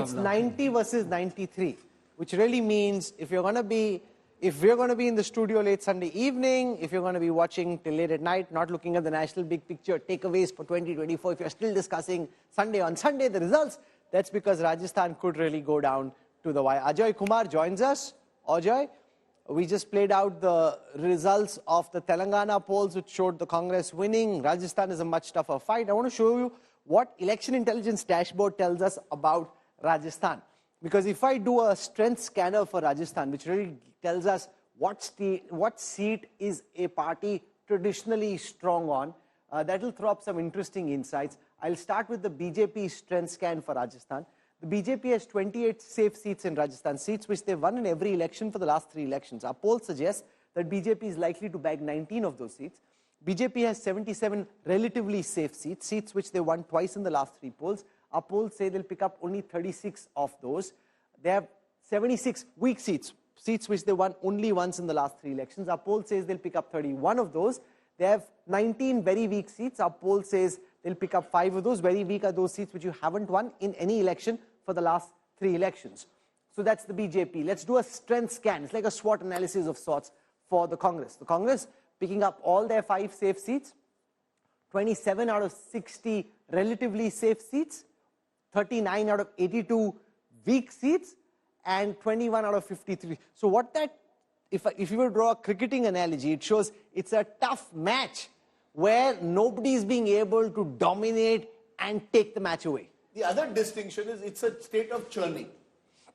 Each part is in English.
it's 90 versus 93, which really means if we're going to be in the studio late Sunday evening, if you're going to be watching till late at night, not looking at the national big picture takeaways for 2024, if you're still discussing Sunday on Sunday the results, that's because Rajasthan could really go down to the wire. Ajay Kumar joins us. Ajay, we just played out the results of the Telangana polls, which showed the Congress winning. Rajasthan is a much tougher fight. I want to show you what Election Intelligence Dashboard tells us about Rajasthan. Because if I do a strength scanner for Rajasthan, which really tells us what seat is a party traditionally strong on, that will throw up some interesting insights. I'll start with the BJP strength scan for Rajasthan. The BJP has 28 safe seats in Rajasthan, seats which they've won in every election for the last 3 elections. Our polls suggest that BJP is likely to bag 19 of those seats. BJP has 77 relatively safe seats, seats which they won twice in the last 3 polls. Our polls say they'll pick up only 36 of those. They have 76 weak seats, seats which they won only once in the last 3 elections. Our poll says they'll pick up 31 of those. They have 19 very weak seats. Our poll says they'll pick up 5 of those. Very weak are those seats which you haven't won in any election for the last 3 elections. So that's the BJP. Let's do a strength scan. It's like a SWOT analysis of sorts for the Congress. The Congress picking up all their 5 safe seats, 27 out of 60 relatively safe seats, 39 out of 82 weak seats, and 21 out of 53. So what that, if you were to draw a cricketing analogy, it shows it's a tough match where nobody is being able to dominate and take the match away. The other distinction is it's a state of churning.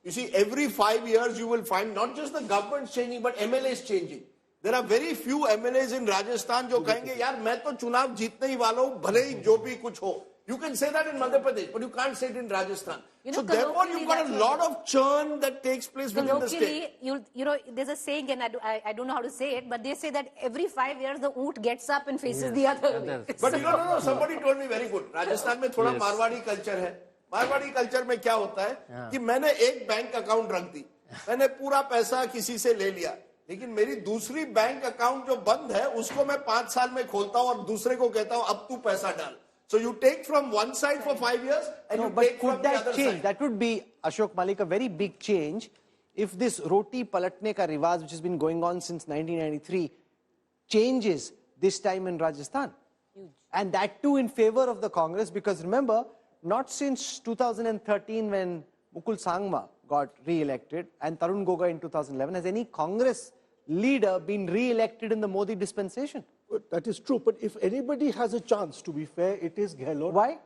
You see, every 5 years you will find not just the government changing, but MLAs changing. There are very few MLAs in Rajasthan जो कहेंगे यार मैं तो चुनाव जीतने ही वाला हूँ भले ही जो भी कुछ हो. You can say that in Madhya Pradesh, but you can't say it in Rajasthan. So therefore, you've got a lot of churn that takes place within the state. You know, there's a saying, and I don't know how to say it, but they say that every 5 years the oot gets up and faces the other way. But no, somebody told me very good. Rajasthan में थोड़ा Marwari culture है. Marwari culture में क्या होता है कि मैंने एक बैंक अकाउंट रख दी, मैंने पूरा पैसा किसी से ले लिया, लेकिन मेरी दूसरी बैंक अकाउंट जो बंद है उसको मैं 5 साल में खोलता हूँ और दूसरे को कहता हूँ अब तू पैसा डाल. So you take from one side for 5 years and you take from the other side. That would be, Ashok Malik, a very big change if this roti palatne ka riwaj, which has been going on since 1993, changes this time in Rajasthan. Huge. And that too in favor of the Congress, because remember, not since 2013 when Mukul Sangma got re-elected and Tarun Gogai in 2011 has any Congress leader been re-elected in the Modi dispensation. That is true, but if anybody has a chance, to be fair, it is Gehlot. Why?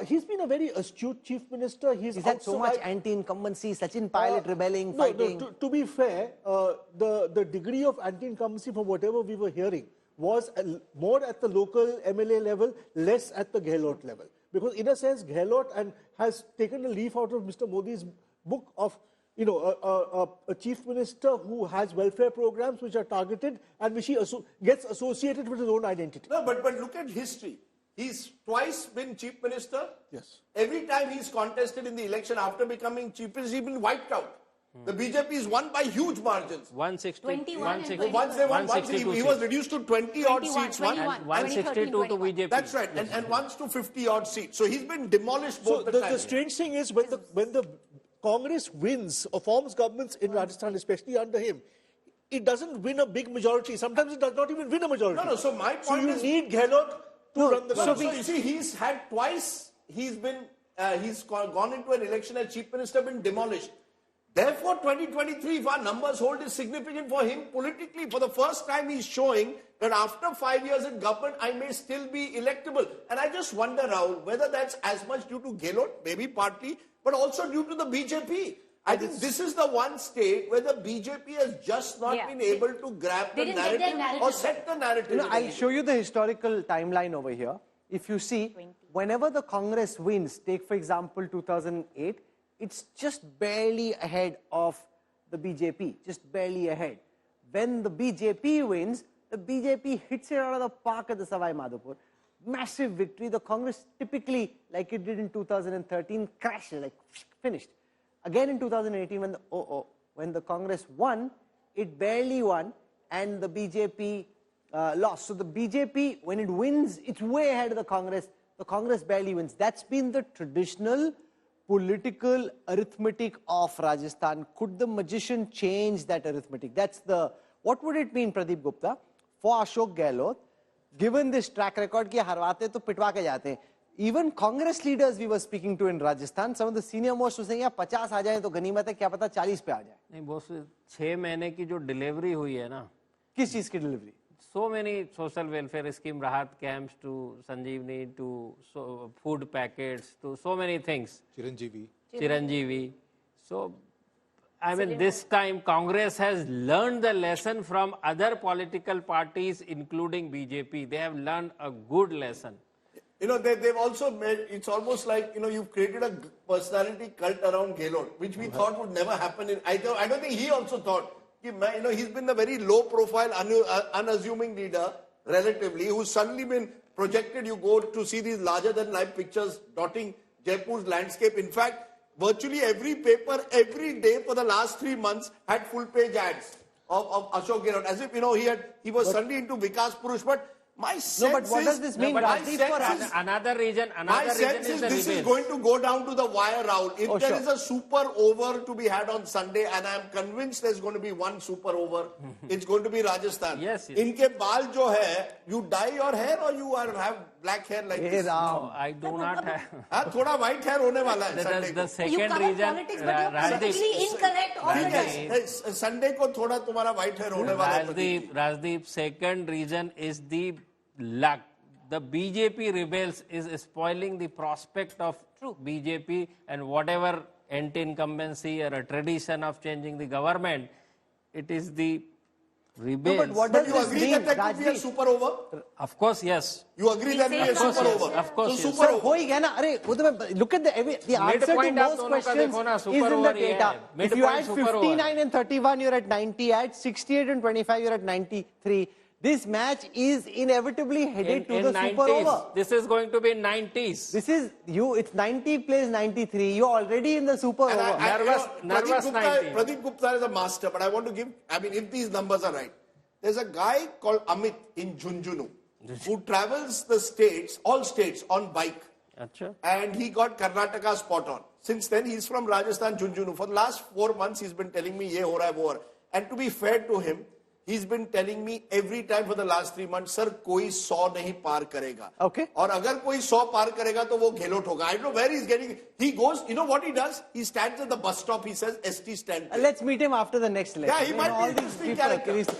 He's been a very astute chief minister. He's had so much anti-incumbency, Sachin Pilot rebelling, fighting. No, to be fair, the degree of anti-incumbency from whatever we were hearing was more at the local MLA level, less at the Gehlot level. Because in a sense, Gehlot has taken a leaf out of Mr. Modi's book of, you know, a chief minister who has welfare programs which are targeted and which he gets associated with his own identity. No, but look at history. He's twice been chief minister. Yes. Every time he's contested in the election after becoming chief minister, he's been wiped out. The BJP is won by huge margins. 160. Once they won, he was reduced to 20 odd seats. 162 to BJP. That's right, and once to 50 odd seats. So he's been demolished both the time. The strange thing is when the Congress wins or forms governments in Rajasthan, especially under him, it doesn't win a big majority. Sometimes it does not even win a majority. No, so my point is... So you need Gehlot to run the government. So you see, he's had twice, he's gone into an election as chief minister, been demolished. Therefore, 2023, if our numbers hold, is significant for him politically. For the first time, he's showing that after 5 years in government, I may still be electable. And I just wonder, Rahul, whether that's as much due to Gehlot, maybe partly, but also due to the BJP. I think this is the one state where the BJP has just not been able to grab the narrative or set the narrative. You know, I'll show you the historical timeline over here. If you see, whenever the Congress wins, take for example 2008, it's just barely ahead of the BJP, just barely ahead. When the BJP wins, the BJP hits it out of the park at the Savai Madhopur. Massive victory. The Congress typically, like it did in 2013, crashes, like finished. Again in 2018, when the Congress won, it barely won, and the BJP lost. So the BJP, when it wins, it's way ahead of the Congress. The Congress barely wins. That's been the traditional political arithmetic of Rajasthan? Could the magician change that arithmetic? What would it mean, Pradeep Gupta, for Ashok Gehlot, given this track record ki harwate to pitwa ke jate hain? Even Congress leaders we were speaking to in Rajasthan, some of the senior most were saying, "Ya 50 aa jaye to ganimat hai, kya pata 40 pe aa jaye." नहीं boss, 6 महीने की जो delivery हुई है ना, किस चीज की delivery? so many social welfare scheme, rahat camps to Sanjeevani to food packets to so many things. Chiranjeevi. So, I mean, this time Congress has learned the lesson from other political parties, including BJP. They have learned a good lesson. You know, they've also made, it's almost like, you know, you've created a personality cult around Gehlot, which we thought would never happen. I don't think he also thought. You know, he's been a very low profile, unassuming leader, relatively, who's suddenly been projected. You go to see these larger than life pictures dotting Jaipur's landscape. In fact, virtually every paper, every day for the last 3 months had full page ads of Ashok Gehlot. As if, you know, he was suddenly into Vikas Purush. But my sense but what does this mean, Another reason is this is going to go down to the wire round. If there is a super over to be had on Sunday, and I'm convinced there's going to be one super over, it's going to be Rajasthan. Yes. Inke baal jo hai, you dye your hair or you have black hair like this? No, I do not have. Thoda white hair hone wala hai Sunday The ko. second You cover reason, politics, but you're politically incorrect all the time. Sunday ko thoda tumhara white hair hone wala hai. Rajdeep, second reason is the luck. The BJP rebels is spoiling the prospect of BJP, and whatever anti-incumbency or a tradition of changing the government, it is the rebels. No, but what does You this agree mean, that there could be a super over? Of course, yes. You agree that there will be a super over? Of course, So yes. super Sir, over. हो ही गया ना? अरे वो तो मैं look at the answer to Midpoint आप most दोनों का questions देखो ना, is super in the over ही है. data. If you Midpoint add super over. 59 and 31, you're at 90. Add 68 and 25, you're at 93. This match is inevitably headed to the 90s. super over. This is going to be 90s. This is it's 90 plays 93. You're already in the super And over. Nervous 90. Pradeep Gupta is a master, but I want to give, I mean, if these numbers are right, there's a guy called Amit in Junjunu who travels the states, all states, on bike. Achha. And he got Karnataka spot on. Since then, he's from Rajasthan, Junjunu. For the last 4 months, he's been telling me, ye ho raha hai, wo ho raha hai. And to be fair to him, he's been telling me every time for the last 3 months, sir, koi 100 nahi par karega. Okay. Aur agar koi 100 par karega, to wo Gehlot hoga. I don't know where he's getting it. He goes, you know what he does? He stands at the bus stop, he says, ST stand. Let's meet him after the next election. Yeah, he might be all an these interesting people, character.